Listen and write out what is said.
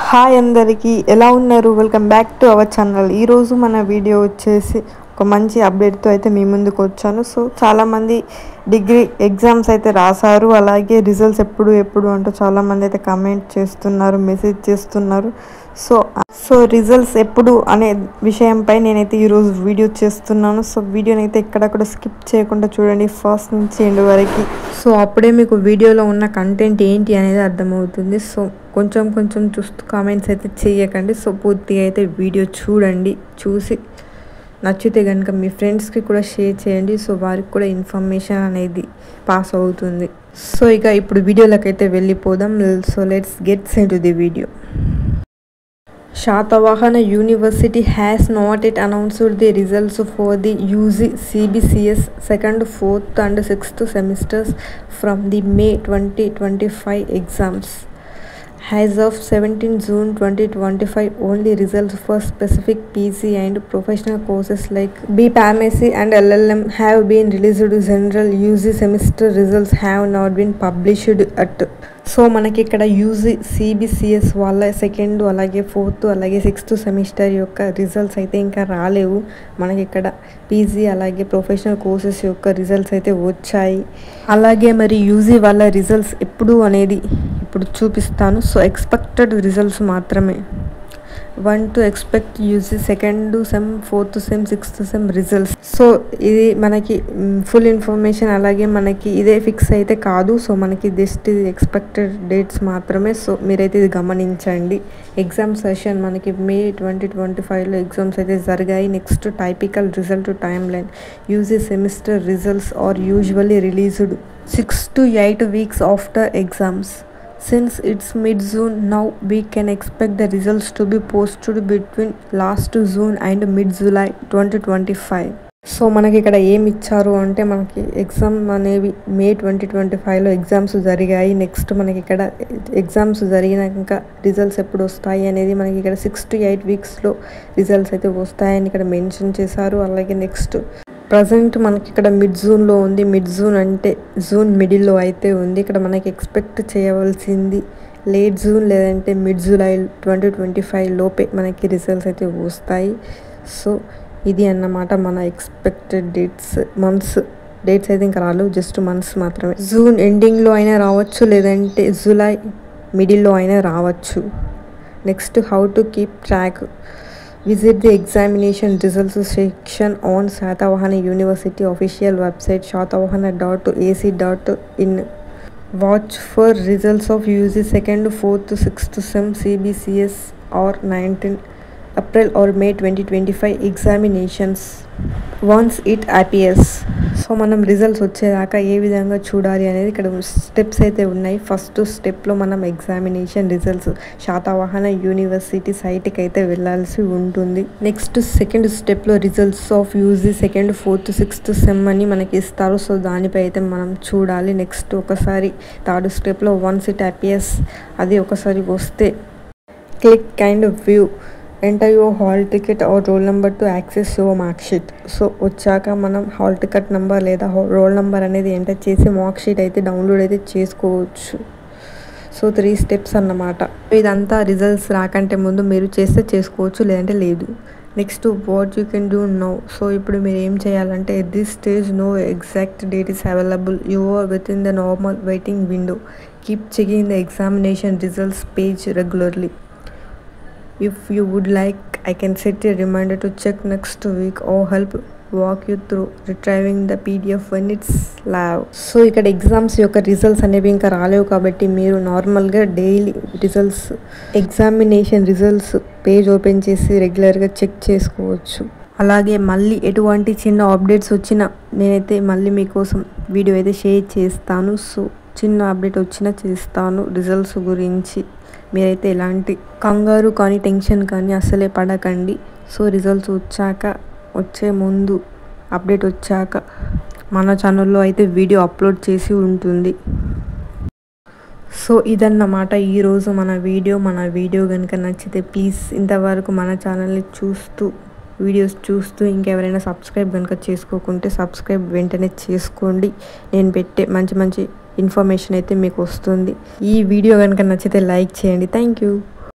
Hi అందరికీ ఎలా ఉన్నారు? Welcome back to our channel. ఈరోజు మన వీడియో వచ్చేసి ఒక మంచి అప్డేట్తో అయితే మీ ముందుకు వచ్చాను. సో చాలామంది డిగ్రీ ఎగ్జామ్స్ అయితే రాశారు, అలాగే రిజల్ట్స్ ఎప్పుడు అంటూ చాలామంది అయితే కామెంట్ చేస్తున్నారు, మెసేజ్ చేస్తున్నారు. సో రిజల్ట్స్ ఎప్పుడు అనే విషయంపై నేనైతే ఈరోజు వీడియో చేస్తున్నాను. సో వీడియోని అయితే ఎక్కడక్కడ స్కిప్ చేయకుండా చూడండి, ఫస్ట్ నుంచి ఎండ్ వరకు. సో అప్పుడే మీకు వీడియోలో ఉన్న కంటెంట్ ఏంటి అనేది అర్థమవుతుంది. సో కొంచెం చూస్తూ కామెంట్స్ అయితే చేయకండి. సో పూర్తిగా అయితే వీడియో చూడండి, చూసి నచ్చితే కనుక మీ ఫ్రెండ్స్కి కూడా షేర్ చేయండి. సో వారికి కూడా ఇన్ఫర్మేషన్ అనేది పాస్ అవుతుంది. సో ఇక ఇప్పుడు వీడియోలోకి అయితే వెళ్ళిపోదాం. So let's gets into the video. Shatavahana University has not yet announced the results for the UG CBCS 2nd, 4th and 6th semesters from the May 2025 exams. As of 17 June 2025, only results for specific PC and professional courses like B.Pharmacy and LLM have been released. General UG semester results have not been published at. So మనకి ఇక్కడ UG CBCS వాళ్ళ 2nd, అలాగే 4th, అలాగే 6th semester యొక్క results అయితే ఇంకా రాలేవు. మనకి ఇక్కడ పీజీ అలాగే ప్రొఫెషనల్ కోర్సెస్ యొక్క రిజల్ట్స్ అయితే వచ్చాయి. అలాగే మరి యూజీ వాళ్ళ రిజల్ట్స్ ఎప్పుడు అనేది ఇప్పుడు చూపిస్తాను. సో ఎక్స్పెక్టెడ్ రిజల్ట్స్ మాత్రమే. 1 to expect UG 2nd sem, 4th sem, 6th sem results. So ఇది మనకి ఫుల్ ఇన్ఫర్మేషన్, అలాగే మనకి ఇదే ఫిక్స్ అయితే కాదు. సో మనకి జస్ట్ ఇది ఎక్స్పెక్టెడ్ డేట్స్ మాత్రమే. సో మీరైతే ఇది గమనించండి. ఎగ్జామ్ సెషన్ మనకి మే 2025లో ఎగ్జామ్స్ అయితే జరిగాయి. Next typical result timeline. UG semester results are usually released 6 to 8 weeks after exams. Since it's mid-June now, we can expect the results to be posted between last June and mid-July 2025. So మనకి ఇక్కడ ఏమి ఇచ్చారు అంటే, మనకి exam అనేవి మే 2025లో exams జరిగాయి. Next మనకి ఇక్కడ ఎగ్జామ్స్ జరిగినాక రిజల్ట్స్ ఎప్పుడు వస్తాయి అనేది మనకి ఇక్కడ 6 to 8 weeksలో రిజల్ట్స్ అయితే వస్తాయని ఇక్కడ మెన్షన్ చేశారు. అలాగే నెక్స్ట్ ప్రజెంట్ మనకి ఇక్కడ మిడ్-జూన్లో ఉంది. మిడ్-జూన్ అంటే జూన్ మిడిల్లో అయితే ఉంది. ఇక్కడ మనకి ఎక్స్పెక్ట్ చేయవలసింది లేట్ జూన్ లేదంటే మిడ్-జూలై 2025 లోపే మనకి రిజల్ట్స్ అయితే వస్తాయి. సో ఇది అన్నమాట మన ఎక్స్పెక్టెడ్ డేట్స్ అయితే ఇంకా రాలేవు, జస్ట్ మంత్స్ మాత్రమే. జూన్ ఎండింగ్లో అయినా రావచ్చు, లేదంటే జూలై మిడిల్లో అయినా రావచ్చు. Next how to keep track. Visit the examination results section on Shatavahana University official website shatavahana.ac.in. Watch for results of UG 2nd, 4th, 6th sem CBCS or 19 April or May 2025 examinations once it appears. So మనం results వచ్చేదాకా ఏ విధంగా చూడాలి అనేది ఇక్కడ steps అయితే ఉన్నాయి. First స్టెప్లో మనం ఎగ్జామినేషన్ రిజల్ట్స్ శాతవాహన యూనివర్సిటీ సైట్కి అయితే వెళ్ళాల్సి ఉంటుంది. నెక్స్ట్ సెకండ్ స్టెప్లో results of UG 2nd, 4th, 6th sem అని మనకి ఇస్తారు. సో దానిపై అయితే మనం చూడాలి. నెక్స్ట్ ఒకసారి థర్డ్ స్టెప్లో వన్స్ ఇట్ అపియర్స్, అది ఒకసారి వస్తే click and view. Enter your hall ticket or roll number to access your mark sheet. So వచ్చాక మనం హాల్ టికెట్ నెంబర్ లేదా రోల్ నెంబర్ అనేది ఎంటర్ చేసి మార్క్ షీట్ అయితే డౌన్లోడ్ అయితే చేసుకోవచ్చు. సో 3 steps అన్నమాట. ఇదంతా రిజల్ట్స్ రాకంటే ముందు మీరు చేస్తే చేసుకోవచ్చు, లేదంటే లేదు. Next what you can do now. So ఇప్పుడు మీరు ఏం చేయాలంటే, at this stage no exact date is available. You are within the normal waiting window. Keep checking the examination results page regularly. If you would like, I can set a reminder to check next week or help walk you through retrieving the PDF when it's live. So ఇక్కడ exams యొక్క results అనేవి ఇంకా రాలేవు కాబట్టి మీరు నార్మల్గా daily results examination results page open చేసి రెగ్యులర్గా చెక్ చేసుకోవచ్చు. అలాగే మళ్ళీ ఎటువంటి చిన్న అప్డేట్స్ వచ్చినా నేనైతే మళ్ళీ మీకోసం వీడియో అయితే షేర్ చేస్తాను. సో చిన్న అప్డేట్ వచ్చినా చేస్తాను రిజల్ట్స్ గురించి. మీరైతే ఎలాంటి కంగారు కానీ టెన్షన్ కానీ అస్సలే పడకండి. సో రిజల్ట్స్ వచ్చే ముందు అప్డేట్ వచ్చాక మన ఛానల్లో అయితే వీడియో అప్లోడ్ చేసి ఉంటుంది. సో ఇదన్నమాట ఈరోజు మన వీడియో కనుక నచ్చితే ప్లీజ్ ఇంతవరకు మన ఛానల్ని వీడియోస్ చూస్తూ ఇంకెవరైనా సబ్స్క్రైబ్ కనుక చేసుకోకుంటే సబ్స్క్రైబ్ వెంటనే చేసుకోండి. నేను పెట్టే మంచి ఇన్ఫర్మేషన్ అయితే మీకు వస్తుంది. ఈ వీడియో కనుక నచ్చితే లైక్ చేయండి. Thank you.